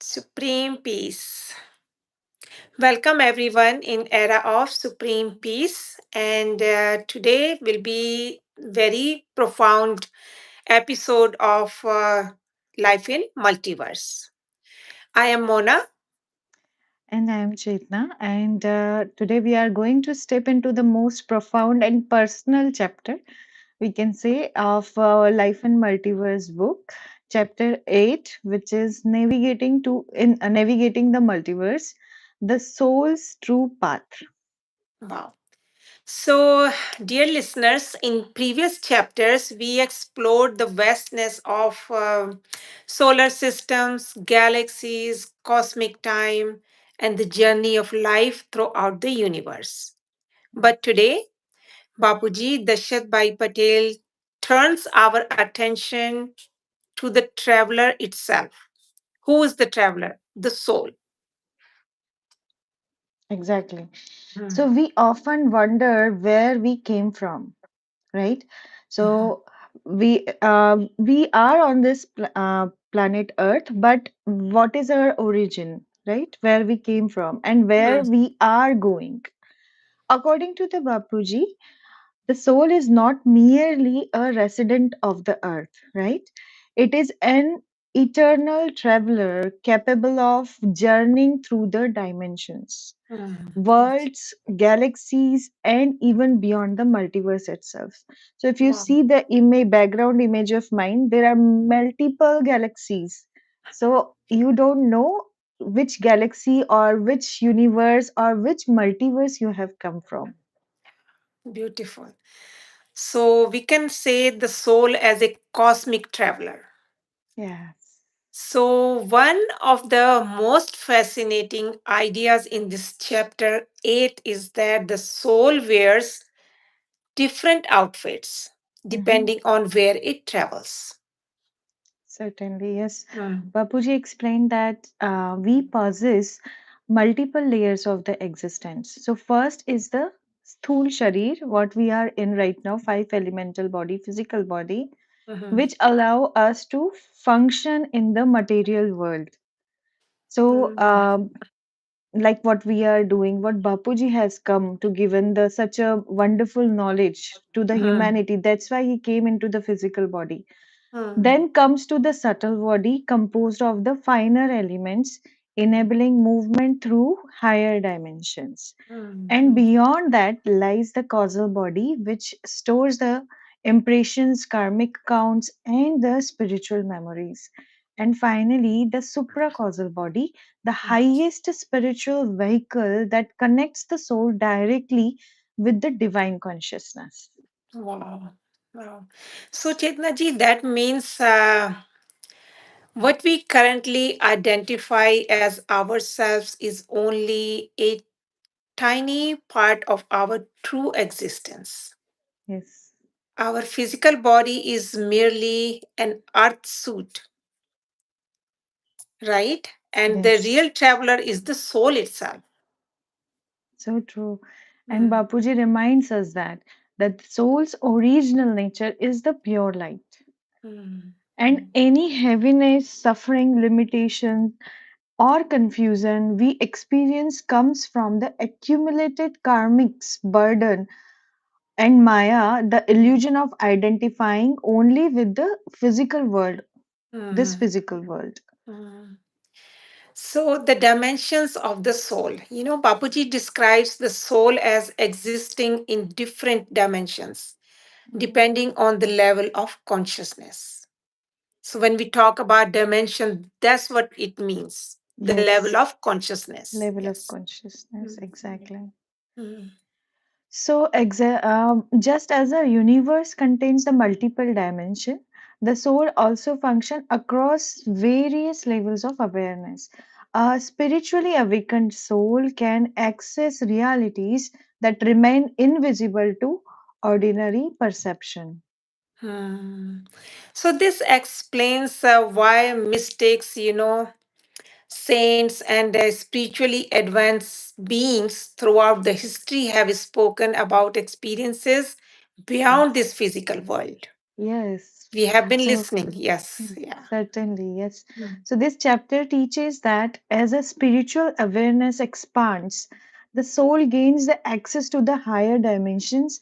Supreme Peace. Welcome everyone in era of Supreme Peace, and today will be very profound episode of Life in Multiverse. I am Mona. And I am Chetna, and today we are going to step into the most profound and personal chapter, we can say, of Life and Multiverse book, chapter 8, which is navigating the multiverse, the soul's true path. Wow. So, dear listeners, in previous chapters, we explored the vastness of solar systems, galaxies, cosmic time, and the journey of life throughout the universe. But today, Bapuji Dashrathbhai Patel turns our attention to the traveler itself. Who is the traveler? The soul. Exactly. Hmm. So we often wonder where we came from, right? Mhm. So we are on this planet Earth, but what is our origin, right? Where we came from and where Hmm. we are going. According to the Bapuji, the soul is not merely a resident of the earth, right? It is an eternal traveler capable of journeying through the dimensions, Hmm. worlds, galaxies, and even beyond the multiverse itself. So, if you Wow. see the background image of mine, there are multiple galaxies. So, you don't know which galaxy or which universe or which multiverse you have come from. Beautiful. So we can say the soul as a cosmic traveler. Yes, So, one of the most fascinating ideas in this chapter 8 is that the soul wears different outfits hmm, depending on where it travels. certainly. Yes. Mm. Bapuji explained that we possess multiple layers of the existence. So, first is the Sthul Sharir, what we are in right now, five elemental body, physical body, Mhm. which allow us to function in the material world. So, Mm. like what we are doing, what Bapuji has come to given the such a wonderful knowledge to the Mhm. humanity. That's why he came into the physical body. Mm. Then comes to the subtle body composed of the finer elements, enabling movement through higher dimensions. And Mhm. beyond that lies the causal body, which stores the impressions, karmic counts, and the spiritual memories. And finally, the supra-causal body, the highest spiritual vehicle that connects the soul directly with the divine consciousness. Wow. Wow. So, Chetna ji, that means what we currently identify as ourselves is only a tiny part of our true existence. Yes, Our physical body is merely an earth suit, right? And the yes. real traveler is the soul itself. So true. And Mm. Bapuji reminds us that the soul's original nature is the pure light. Mm. And any heaviness, suffering, limitation, or confusion we experience comes from the accumulated karmic's burden and Maya, the illusion of identifying only with the physical world, this Mm. physical world. Mm. So, the dimensions of the soul. Bapuji describes the soul as existing in different dimensions, depending on the level of consciousness. So, when we talk about dimension, that's what it means, the level Yes, of consciousness. level of Yes. consciousness, Mm. exactly. Mm. So, just as a universe contains the multiple dimension, the soul also function across various levels of awareness. A spiritually awakened soul can access realities that remain invisible to ordinary perception. Hmm. So this explains why mistakes, saints and spiritually advanced beings throughout the history have spoken about experiences beyond Yes. this physical world. Yes, We have been So, listening. Yes. Yeah. certainly, yes. Mm. So, this chapter teaches that as a spiritual awareness expands, the soul gains the access to the higher dimensions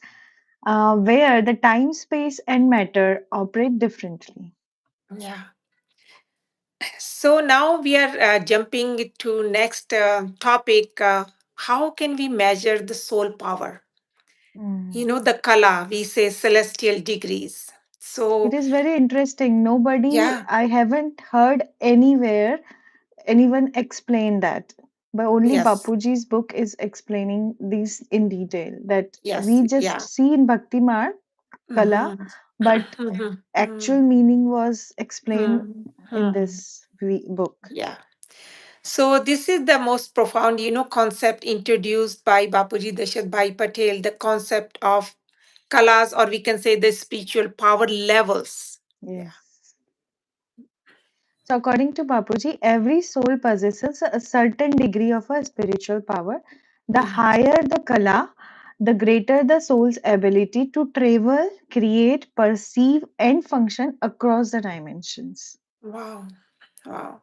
where the time, space, and matter operate differently. Yeah. So now we are jumping to next topic. How can we measure the soul power? Mm. The kala, we say celestial degrees. It So, is very interesting. Nobody, yeah, I haven't heard anywhere anyone explain that. But only yes, Bapuji's book is explaining these in detail. That yes, we just yeah. see in Bhakti Marg, Kala, Mm-hmm. but Mm-hmm. actual meaning was explained in Mm-hmm. this book. Yeah. So this is the most profound, concept introduced by Bapuji Dashrathbhai Patel, the concept of kalas, or we can say the spiritual power levels. Yeah. Yes. So, according to Bapuji, every soul possesses a certain degree of a spiritual power. The Mm. higher the kala, the greater the soul's ability to travel, create, perceive, and function across the dimensions. Wow. Wow.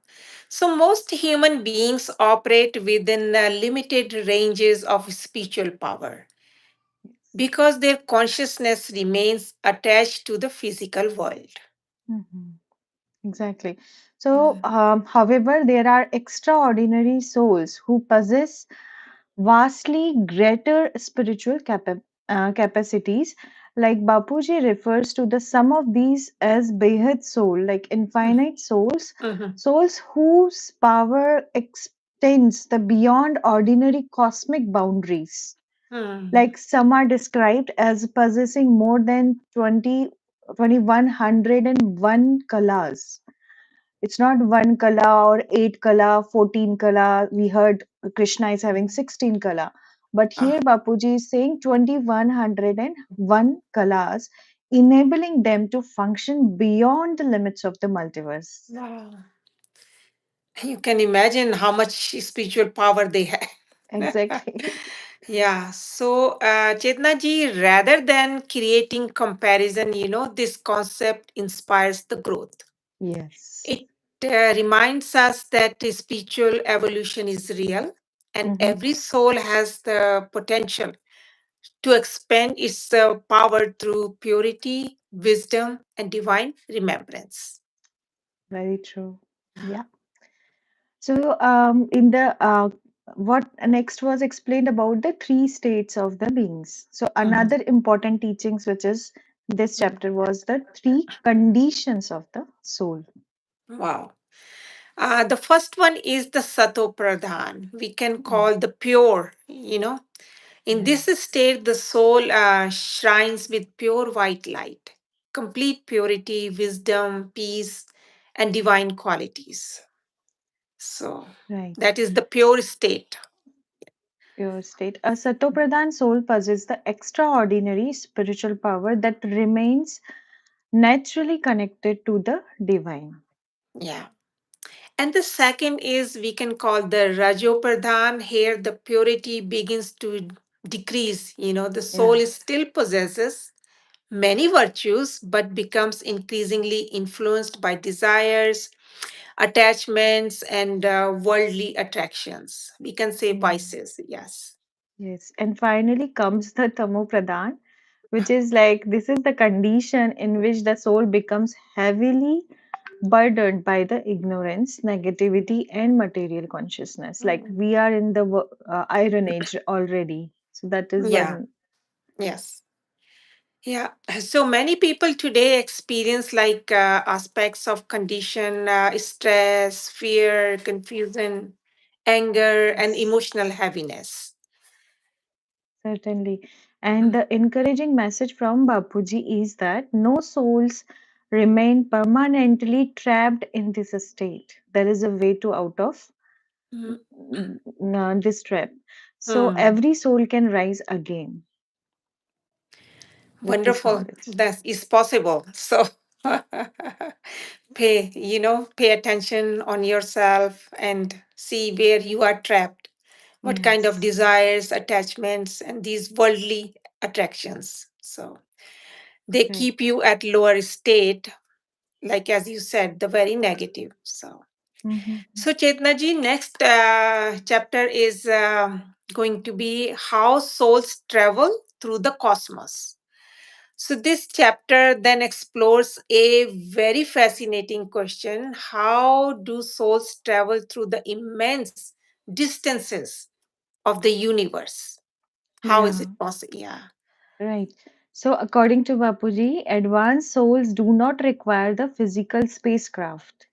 So most human beings operate within limited ranges of spiritual power because their consciousness remains attached to the physical world. Mhm. Exactly. So, Mm. however, there are extraordinary souls who possess vastly greater spiritual capacities. Like Bapuji refers to the sum of these as Behad soul, like Mm. infinite souls, Mhm. souls whose power extends the beyond ordinary cosmic boundaries. Mm. Like some are described as possessing more than 2101 kalas. It's not one kala or eight kala, 14 kala. We heard Krishna is having 16 kala. But here Ah, Bapuji is saying 2101 kalas, enabling them to function beyond the limits of the multiverse. wow. You can imagine how much spiritual power they have. Exactly. Yeah. So, Chetna ji, rather than creating comparison, this concept inspires the growth. Yes. It reminds us that the spiritual evolution is real and Mhm. every soul has the potential to expand its power through purity, wisdom, and divine remembrance. Very true. Yeah. So, in the what next was explained about the three states of the beings. So, Mhm. another important teachings, which is this Mhm. chapter, was the three conditions of the soul. Wow. The first one is the Satopradhan. We can Mm. call the pure, In this Yes, state, the soul shines with pure white light, complete purity, wisdom, peace, and divine qualities. So right. that is the pure state. Pure state. A Satopradhan soul possesses the extraordinary spiritual power that remains naturally connected to the divine. Yeah. And the second is we can call the Rajopradhan. Here, the purity begins to decrease. The soul Yeah. is still possesses many virtues, but becomes increasingly influenced by desires, attachments, and worldly attractions. We can say Mm. vices, yes. Yes. And finally comes the Tamopradhan, which is like this is the condition in which the soul becomes heavily burdened by the ignorance, negativity, and material consciousness. Like Mm. we are in the iron age already. So that is Yeah, one. yes. Yeah, so many people today experience like aspects of condition, stress, fear, confusion, anger, and Yes, emotional heaviness. certainly. And Mm. the encouraging message from Bapuji is that no souls remain permanently trapped in this state. There is a way to out of Mm. this trap. So Mm. every soul can rise again. That is how Wonderful. it is. That is possible. So pay attention on yourself and see where you are trapped. What kind of Yes, desires, attachments, and these worldly attractions. So they right. keep you at lower state like as you said, the very negative. Mhm. So Chetna ji, next chapter is going to be how souls travel through the cosmos. So this chapter then explores a very fascinating question: how do souls travel through the immense distances of the universe? How is Yeah, it possible? Yeah. right. So, according to Bapuji, advanced souls do not require the physical spacecraft.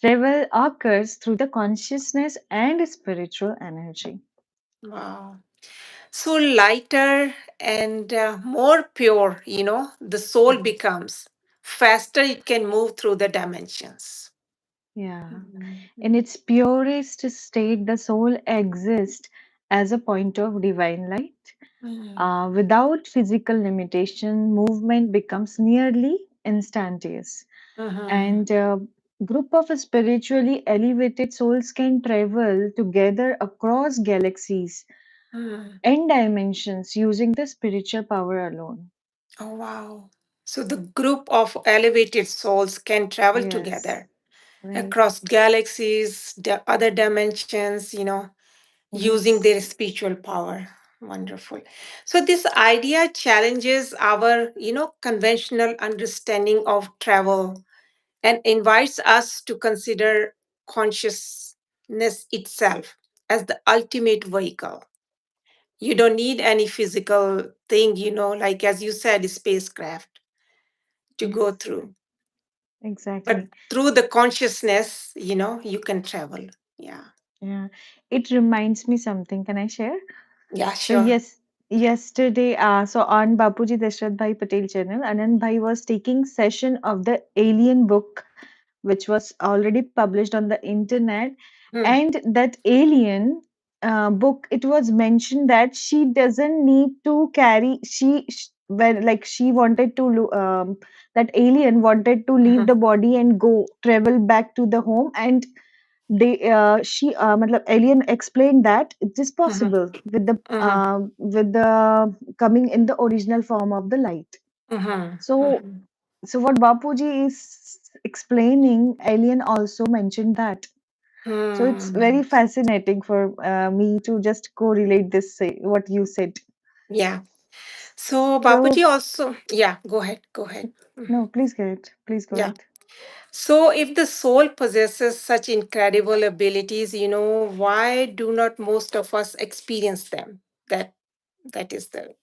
Travel occurs through the consciousness and spiritual energy. Wow. So lighter and more pure, the soul Yes. becomes, faster it can move through the dimensions. Yeah. In Mhm. its purest state, the soul exists as a point of divine light. Mhm. Without physical limitation, movement becomes nearly instantaneous. Mhm. And a group of spiritually elevated souls can travel together across galaxies Mhm. and dimensions using the spiritual power alone. Oh, wow. So the group of elevated souls can travel Yes, together right. across galaxies, other dimensions, using Yes, their spiritual power. Wonderful. So this idea challenges our, conventional understanding of travel and invites us to consider consciousness itself as the ultimate vehicle. You don't need any physical thing, like as you said, spacecraft to go yes, through. But exactly. through the consciousness, you can travel. Yeah. Yeah. It reminds me something. Can I share? Yeah, So sure. yes, yesterday, so on Bapuji Dashrathbhai Patel channel, Anand Bhai was taking session of the Alien book, which was already published on the internet, Hmm. and that Alien book, it was mentioned that she doesn't need to carry. When like she wanted to, that alien wanted to leave Mhm. the body and go travel back to the home, and matlab, alien explained that it is Mhm. possible Mhm. with the coming in the original form of the light. Mhm. So Mhm. so what Bapuji is explaining, alien also mentioned that. So it's very Hmm. fascinating for me to just correlate this, say, what you said. Yeah. So So Bapuji also, yeah, go ahead. Go ahead. no, Mhm. please go ahead. Please go Yeah. ahead. So, if the soul possesses such incredible abilities, why do not most of us experience them? That is the.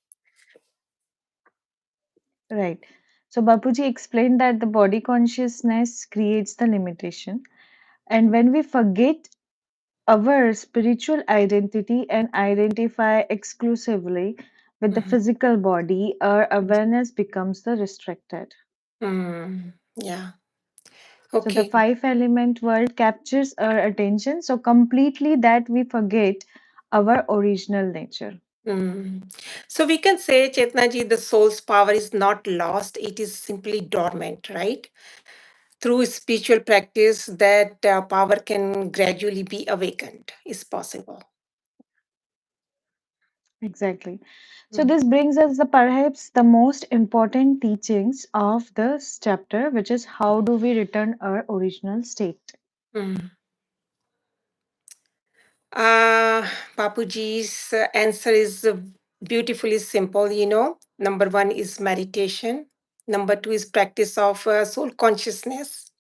Right. So Bapuji explained that the body consciousness creates the limitation. And when we forget our spiritual identity and identify exclusively with the Mhm. physical body, our awareness becomes the restricted. Yeah. So the Okay. five element world captures our attention so completely that we forget our original nature. Mm. So we can say, Chetnaji, the soul's power is not lost; it is simply dormant, right? Through spiritual practice, that power can gradually be awakened. Is possible. Exactly. So Mm. this brings us the perhaps the most important teachings of this chapter, which is how do we return our original state. Mm. Uh, Bapuji's answer is beautifully simple. Number one is meditation. Number two is practice of soul consciousness.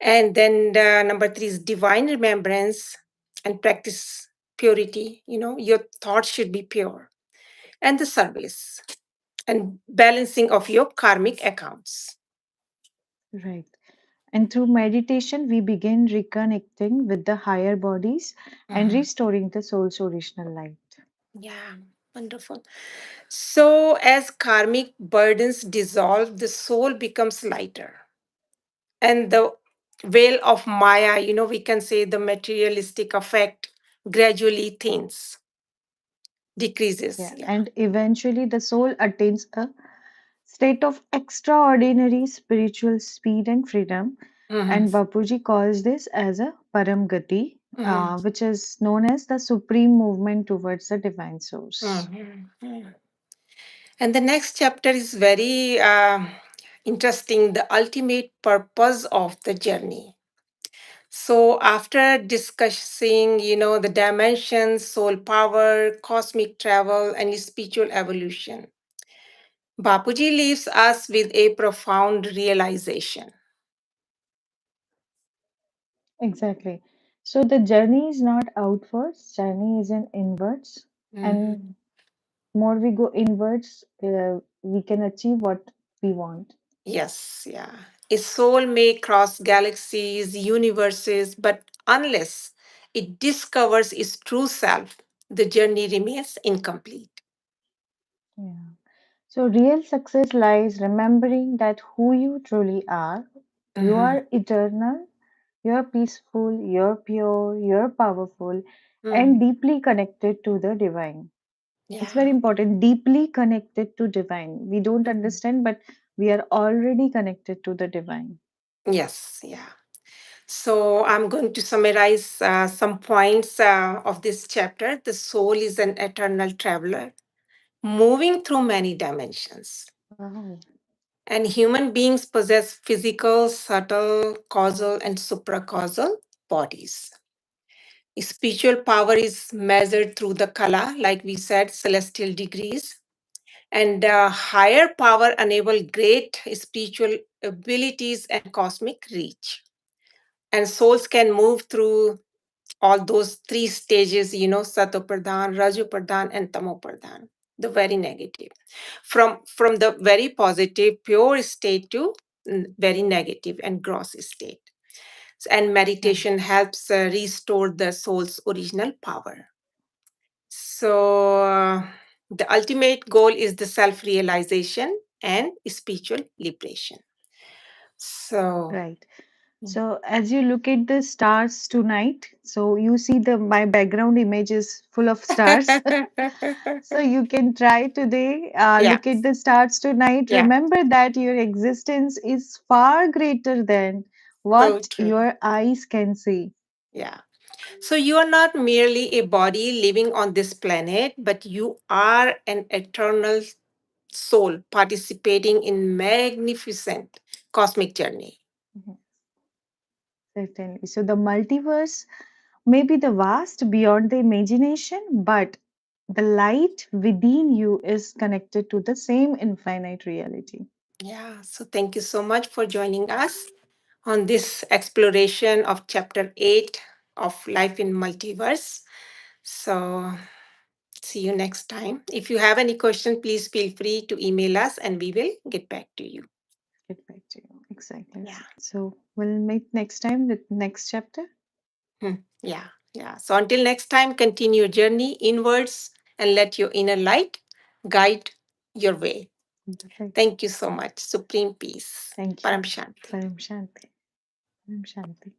And then number three is divine remembrance and practice purity. Your thoughts should be pure. And the service and balancing of your karmic accounts. Right. And through meditation, we begin reconnecting with the higher bodies and Mhm. restoring the soul's original light. Yeah, wonderful. So, as karmic burdens dissolve, the soul becomes lighter. And the veil of Maya, we can say the materialistic effect gradually thins, decreases. Yeah. Yeah. And eventually, the soul attains a state of extraordinary spiritual speed and freedom. Hmm. And Bapuji calls this as a Paramgati, Hmm. which is known as the supreme movement towards the divine source. Hmm. And the next chapter is very Interesting, the ultimate purpose of the journey. So after discussing, the dimensions, soul power, cosmic travel, and spiritual evolution, Bapuji leaves us with a profound realization. Exactly. So the journey is not outwards, journey is in inwards. And Mhm. more we go inwards, we can achieve what we want. Yes, yeah. A soul may cross galaxies, universes, but unless it discovers its true self, the journey remains incomplete. Yeah. So real success lies remembering that who you truly are. You Mhm. are eternal, you're peaceful, you're pure, you're powerful, and Mm. deeply connected to the divine. It's Yeah. very important, deeply connected to divine. We don't Mhm. understand, but we are already connected to the divine. Yes, yeah. So I'm going to summarize some points of this chapter. The soul is an eternal traveler, moving through many dimensions. Wow. And human beings possess physical, subtle, causal, and supra-causal bodies. Spiritual power is measured through the kala, like we said, celestial degrees. And higher power enable great spiritual abilities and cosmic reach. And souls can move through all those three stages, Satopradhan, Rajopradhan, and Tamopradhan, the very negative. From the very positive, pure state to very negative and gross state. And meditation Right. helps restore the soul's original power. So, the ultimate goal is the self realization and spiritual liberation. So, Right. So as you look at the stars tonight, so you see the my background image is full of stars. So you can try today, yeah, look at the stars tonight. yeah, Remember that your existence is far greater than so what true. your eyes can see. Yeah. So you are not merely a body living on this planet, but you are an eternal soul participating in magnificent cosmic journey. Mhm. Certainly. So the multiverse may be the vast beyond the imagination, but the light within you is connected to the same infinite reality. Yeah. So thank you so much for joining us on this exploration of chapter 8 of Life in Multiverse. So see you next time. If you have any question, please feel free to email us and we will get back to you. Get back to you. Exactly. Yeah. So we'll meet next time with next chapter. Yeah. Yeah. So until next time, continue your journey inwards and let your inner light guide your way. Right. Thank you so much. Supreme peace. Thank you. Param Shanti. Param Shanti. Param Shanti.